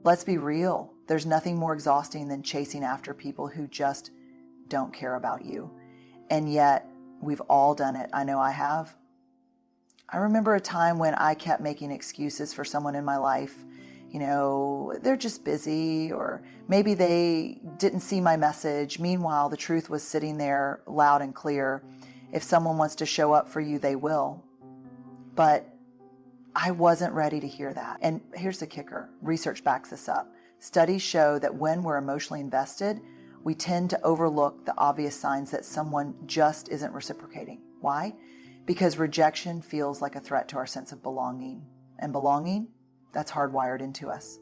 Let's be real. There's nothing more exhausting than chasing after people who just don't care about you. And yet, we've all done it. I know I have. I remember a time when I kept making excuses for someone in my life. They're just busy, or maybe they didn't see my message. Meanwhile, the truth was sitting there loud and clear. If someone wants to show up for you, they will. But I wasn't ready to hear that. And here's the kicker. Research backs this up. Studies show that when we're emotionally invested, we tend to overlook the obvious signs that someone just isn't reciprocating. Why? Because rejection feels like a threat to our sense of belonging. And belonging, that's hardwired into us.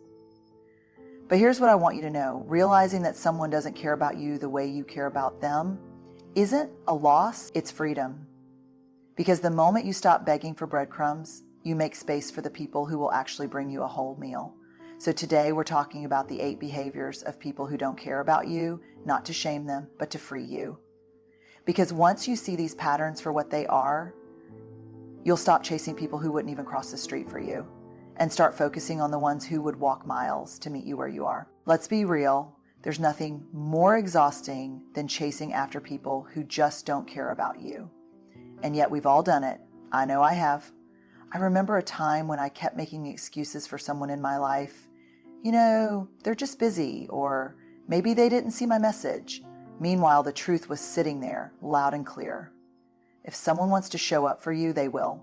But here's what I want you to know. Realizing that someone doesn't care about you the way you care about them isn't a loss, it's freedom. Because the moment you stop begging for breadcrumbs, you make space for the people who will actually bring you a whole meal. So today we're talking about the 8 behaviors of people who don't care about you, not to shame them, but to free you. Because once you see these patterns for what they are, you'll stop chasing people who wouldn't even cross the street for you and start focusing on the ones who would walk miles to meet you where you are. Let's be real. There's nothing more exhausting than chasing after people who just don't care about you. And yet we've all done it. I know I have. I remember a time when I kept making excuses for someone in my life. They're just busy, or maybe they didn't see my message. Meanwhile, the truth was sitting there, loud and clear. If someone wants to show up for you, they will.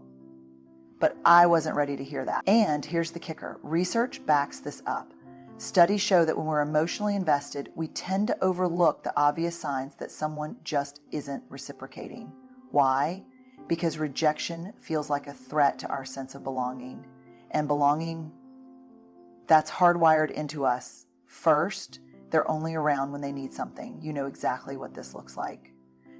But I wasn't ready to hear that. And here's the kicker. Research backs this up. Studies show that when we're emotionally invested, we tend to overlook the obvious signs that someone just isn't reciprocating. Why? Because rejection feels like a threat to our sense of belonging. And belonging, that's hardwired into us. First, they're only around when they need something. You know exactly what this looks like.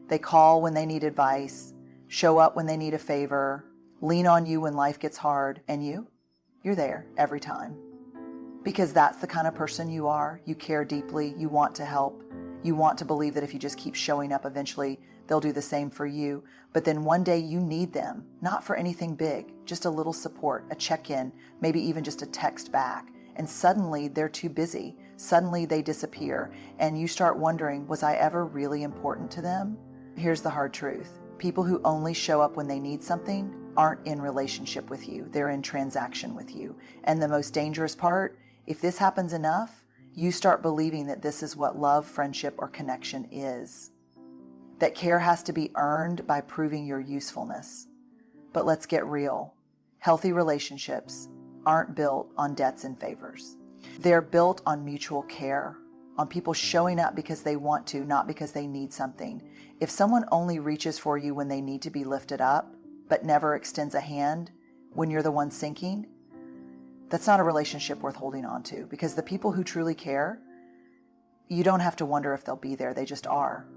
They call when they need advice, show up when they need a favor, lean on you when life gets hard, and you're there every time. Because that's the kind of person you are. You care deeply, you want to help, you want to believe that if you just keep showing up, eventually they'll do the same for you. But then one day you need them, not for anything big, just a little support, a check-in, maybe even just a text back. And suddenly they're too busy. Suddenly they disappear. And you start wondering, was I ever really important to them? Here's the hard truth. People who only show up when they need something aren't in relationship with you. They're in transaction with you. And the most dangerous part, if this happens enough, you start believing that this is what love, friendship, or connection is. That care has to be earned by proving your usefulness. But let's get real. Healthy relationships aren't built on debts and favors. They're built on mutual care, on people showing up because they want to, not because they need something. If someone only reaches for you when they need to be lifted up, but never extends a hand when you're the one sinking, that's not a relationship worth holding on to. Because the people who truly care, you don't have to wonder if they'll be there. They just are.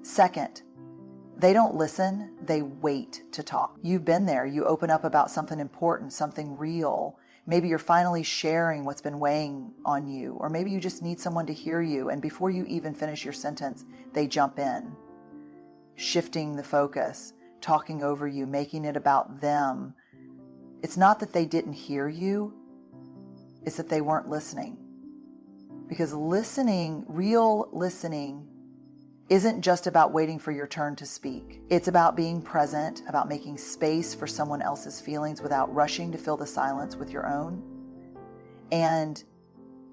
Second, they don't listen, they wait to talk. You've been there. You open up about something important, something real. Maybe you're finally sharing what's been weighing on you, or maybe you just need someone to hear you, and before you even finish your sentence, they jump in, shifting the focus, talking over you, making it about them. It's not that they didn't hear you, it's that they weren't listening. Because listening, real listening, isn't just about waiting for your turn to speak. It's about being present, about making space for someone else's feelings without rushing to fill the silence with your own. And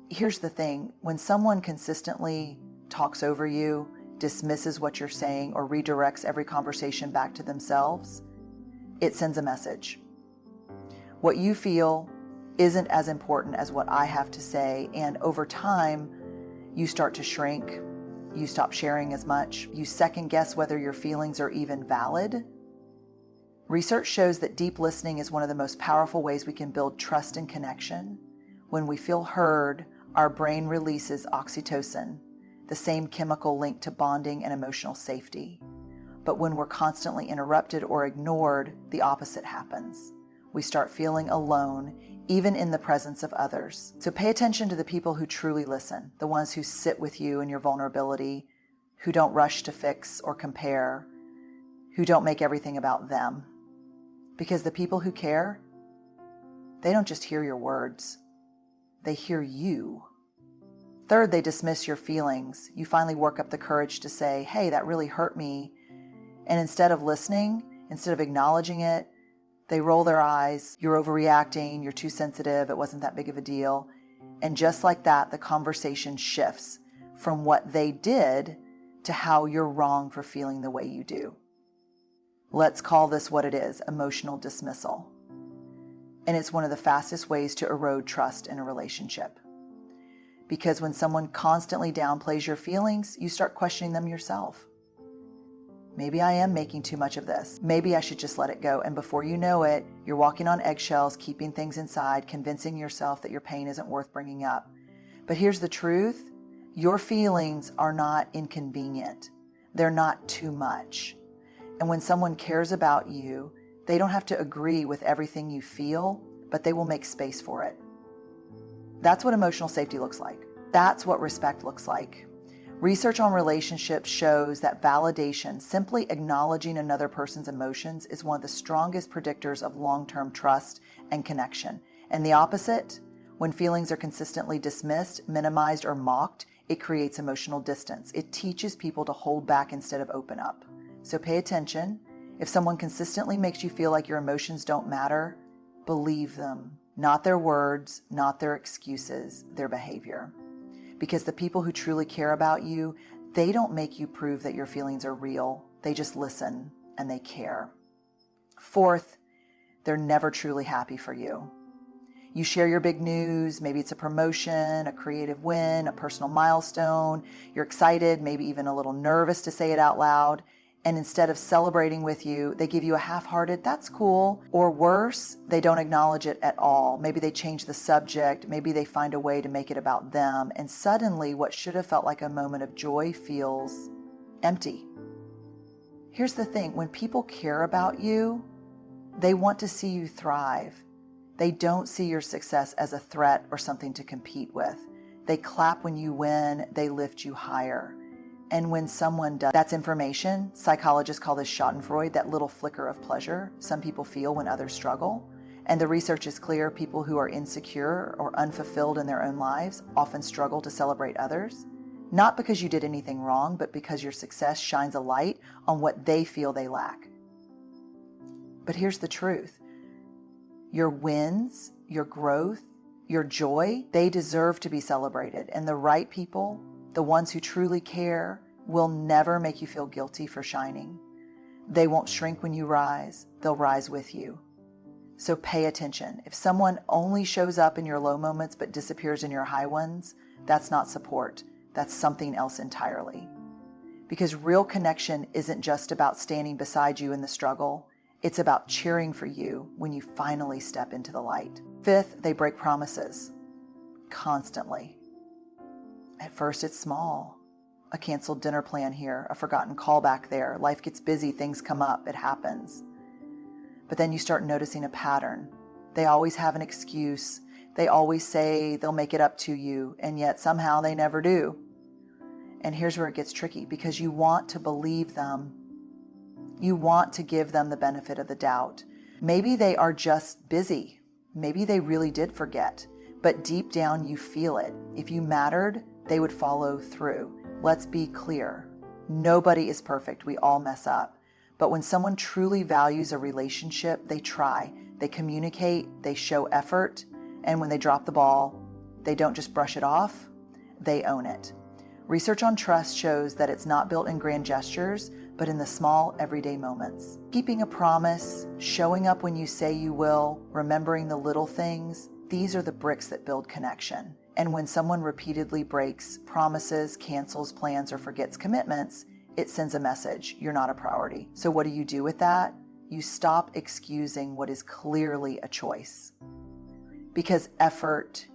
here's the thing, when someone consistently talks over you, dismisses what you're saying, or redirects every conversation back to themselves, it sends a message. What you feel isn't as important as what I have to say, and over time, you start to shrink. You stop sharing as much. You second guess whether your feelings are even valid. Research shows that deep listening is one of the most powerful ways we can build trust and connection. When we feel heard, our brain releases oxytocin, the same chemical linked to bonding and emotional safety. But when we're constantly interrupted or ignored, the opposite happens. We start feeling alone, even in the presence of others. So pay attention to the people who truly listen, the ones who sit with you in your vulnerability, who don't rush to fix or compare, who don't make everything about them. Because the people who care, they don't just hear your words. They hear you. Third, they dismiss your feelings. You finally work up the courage to say, hey, that really hurt me. And instead of listening, instead of acknowledging it, they roll their eyes. You're overreacting. You're too sensitive. It wasn't that big of a deal. And just like that, the conversation shifts from what they did to how you're wrong for feeling the way you do. Let's call this what it is, emotional dismissal. And it's one of the fastest ways to erode trust in a relationship. Because when someone constantly downplays your feelings, you start questioning them yourself. Maybe I am making too much of this. Maybe I should just let it go. And before you know it, you're walking on eggshells, keeping things inside, convincing yourself that your pain isn't worth bringing up. But here's the truth. Your feelings are not inconvenient. They're not too much. And when someone cares about you, they don't have to agree with everything you feel, but they will make space for it. That's what emotional safety looks like. That's what respect looks like. Research on relationships shows that validation, simply acknowledging another person's emotions, is one of the strongest predictors of long-term trust and connection. And the opposite, when feelings are consistently dismissed, minimized, or mocked, it creates emotional distance. It teaches people to hold back instead of open up. So pay attention. If someone consistently makes you feel like your emotions don't matter, believe them. Not their words, not their excuses, their behavior. Because the people who truly care about you, they don't make you prove that your feelings are real. They just listen and they care. Fourth, they're never truly happy for you. You share your big news, maybe it's a promotion, a creative win, a personal milestone. You're excited, maybe even a little nervous to say it out loud. And instead of celebrating with you, they give you a half-hearted, that's cool. Or worse, they don't acknowledge it at all. Maybe they change the subject. Maybe they find a way to make it about them. And suddenly what should have felt like a moment of joy feels empty. Here's the thing, when people care about you, they want to see you thrive. They don't see your success as a threat or something to compete with. They clap when you win, they lift you higher. And when someone does, that's information. Psychologists call this schadenfreude, that little flicker of pleasure some people feel when others struggle. And the research is clear, people who are insecure or unfulfilled in their own lives often struggle to celebrate others. Not because you did anything wrong, but because your success shines a light on what they feel they lack. But here's the truth. Your wins, your growth, your joy, they deserve to be celebrated. And the right people, the ones who truly care, will never make you feel guilty for shining. They won't shrink when you rise. They'll rise with you. So pay attention. If someone only shows up in your low moments but disappears in your high ones, that's not support. That's something else entirely. Because real connection isn't just about standing beside you in the struggle. It's about cheering for you when you finally step into the light. Fifth, they break promises constantly. At first, it's small. A canceled dinner plan here, a forgotten callback there. Life gets busy, things come up, it happens. But then you start noticing a pattern. They always have an excuse. They always say they'll make it up to you, and yet somehow they never do. And here's where it gets tricky, because you want to believe them. You want to give them the benefit of the doubt. Maybe they are just busy. Maybe they really did forget. But deep down, you feel it. If you mattered, they would follow through. Let's be clear. Nobody is perfect. We all mess up. But when someone truly values a relationship, they try. They communicate. They show effort. And when they drop the ball, they don't just brush it off. They own it. Research on trust shows that it's not built in grand gestures, but in the small, everyday moments. Keeping a promise, showing up when you say you will, remembering the little things, these are the bricks that build connection. And when someone repeatedly breaks promises, cancels plans, or forgets commitments, it sends a message, you're not a priority. So what do you do with that? You stop excusing what is clearly a choice. Because effort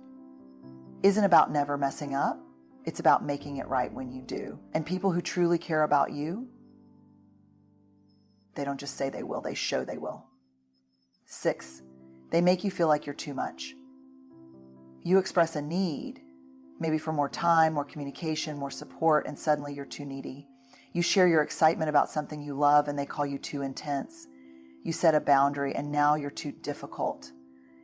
isn't about never messing up. It's about making it right when you do. And people who truly care about you, they don't just say they will, they show they will. 6, they make you feel like you're too much. You express a need, maybe for more time, more communication, more support, and suddenly you're too needy. You share your excitement about something you love and they call you too intense. You set a boundary and now you're too difficult.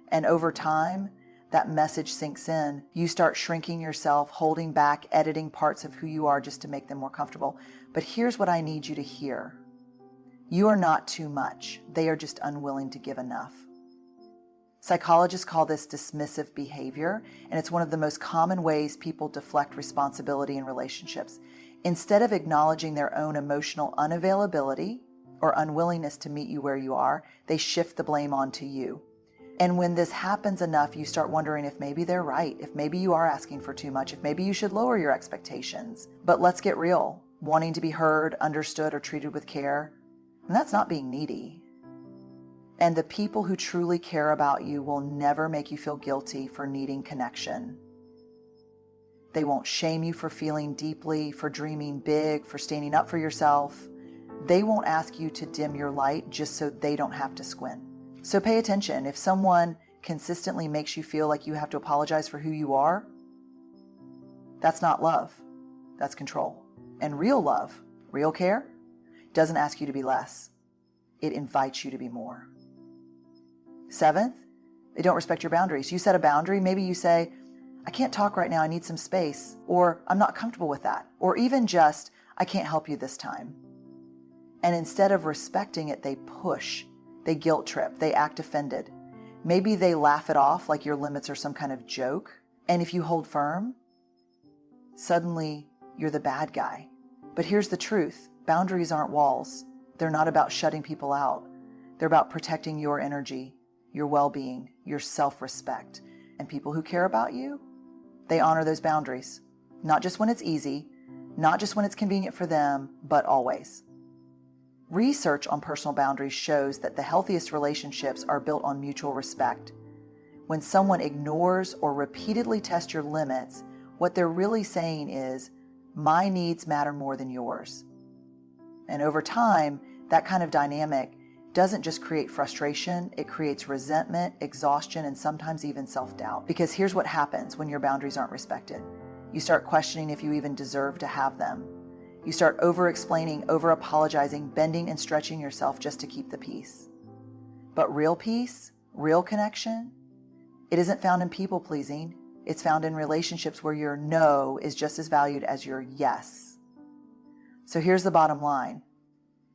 And over time, that message sinks in, you start shrinking yourself, holding back, editing parts of who you are just to make them more comfortable. But here's what I need you to hear. You are not too much. They are just unwilling to give enough. Psychologists call this dismissive behavior, and it's one of the most common ways people deflect responsibility in relationships. Instead of acknowledging their own emotional unavailability or unwillingness to meet you where you are, they shift the blame onto you. And when this happens enough, you start wondering if maybe they're right, if maybe you are asking for too much, if maybe you should lower your expectations. But let's get real. Wanting to be heard, understood, or treated with care, and that's not being needy. And the people who truly care about you will never make you feel guilty for needing connection. They won't shame you for feeling deeply, for dreaming big, for standing up for yourself. They won't ask you to dim your light just so they don't have to squint. So pay attention. If someone consistently makes you feel like you have to apologize for who you are, that's not love. That's control. And real love, real care, doesn't ask you to be less. It invites you to be more. Seventh, they don't respect your boundaries. You set a boundary. Maybe you say, I can't talk right now. I need some space. Or I'm not comfortable with that. Or even just, I can't help you this time. And instead of respecting it, they push. They guilt trip. They act offended. Maybe they laugh it off like your limits are some kind of joke. And if you hold firm, suddenly you're the bad guy. But here's the truth. Boundaries aren't walls. They're not about shutting people out. They're about protecting your energy, your well-being, your self-respect. And people who care about you, they honor those boundaries. Not just when it's easy, not just when it's convenient for them, but always. Research on personal boundaries shows that the healthiest relationships are built on mutual respect. When someone ignores or repeatedly tests your limits, what they're really saying is, my needs matter more than yours. And over time, that kind of dynamic doesn't just create frustration, it creates resentment, exhaustion, and sometimes even self-doubt. Because here's what happens when your boundaries aren't respected. You start questioning if you even deserve to have them. You start over-explaining, over-apologizing, bending and stretching yourself just to keep the peace. But real peace, real connection, it isn't found in people-pleasing. It's found in relationships where your no is just as valued as your yes. So here's the bottom line.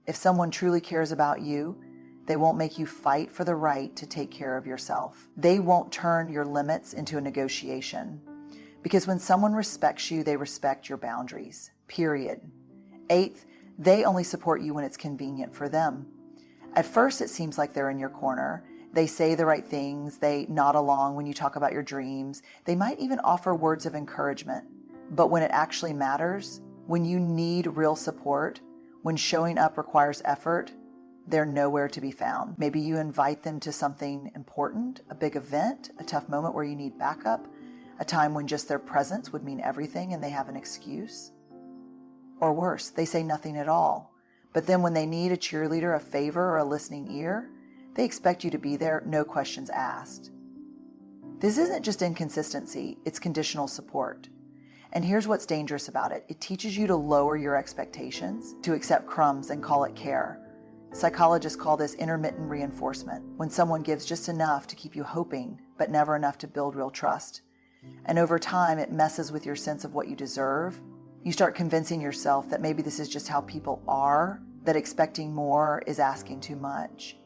If someone truly cares about you, they won't make you fight for the right to take care of yourself. They won't turn your limits into a negotiation. Because when someone respects you, they respect your boundaries, period. Eighth, they only support you when it's convenient for them. At first, it seems like they're in your corner. They say the right things. They nod along when you talk about your dreams. They might even offer words of encouragement. But when it actually matters, when you need real support, when showing up requires effort, they're nowhere to be found. Maybe you invite them to something important, a big event, a tough moment where you need backup, a time when just their presence would mean everything and they have an excuse. Or worse, they say nothing at all. But then when they need a cheerleader, a favor, or a listening ear, they expect you to be there, no questions asked. This isn't just inconsistency, it's conditional support. And here's what's dangerous about it. It teaches you to lower your expectations, to accept crumbs and call it care. Psychologists call this intermittent reinforcement, when someone gives just enough to keep you hoping, but never enough to build real trust. And over time, it messes with your sense of what you deserve. You start convincing yourself that maybe this is just how people are, that expecting more is asking too much.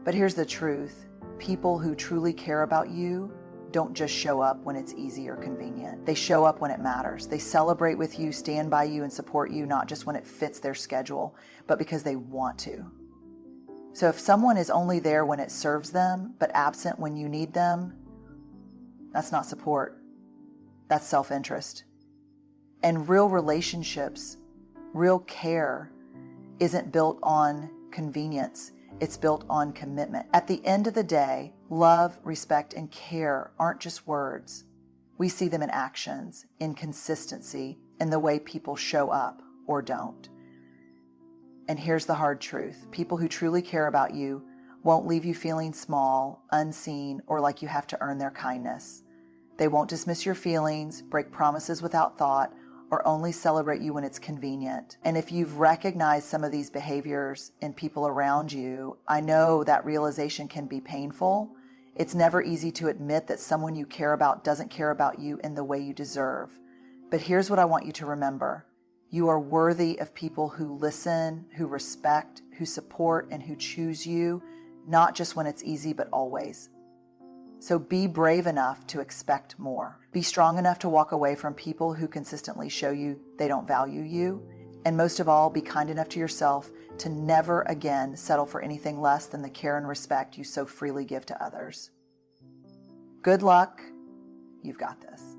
But here's the truth. People who truly care about you don't just show up when it's easy or convenient. They show up when it matters. They celebrate with you, stand by you, and support you, not just when it fits their schedule, but because they want to. So if someone is only there when it serves them, but absent when you need them, that's not support. That's self-interest. And real relationships, real care, isn't built on convenience. It's built on commitment. At the end of the day, love, respect, and care aren't just words. We see them in actions, in consistency, in the way people show up or don't. And here's the hard truth. People who truly care about you won't leave you feeling small, unseen, or like you have to earn their kindness. They won't dismiss your feelings, break promises without thought, or only celebrate you when it's convenient. And if you've recognized some of these behaviors in people around you, I know that realization can be painful. It's never easy to admit that someone you care about doesn't care about you in the way you deserve. But here's what I want you to remember. You are worthy of people who listen, who respect, who support, and who choose you, not just when it's easy, but always. So be brave enough to expect more. Be strong enough to walk away from people who consistently show you they don't value you. And most of all, be kind enough to yourself to never again settle for anything less than the care and respect you so freely give to others. Good luck. You've got this.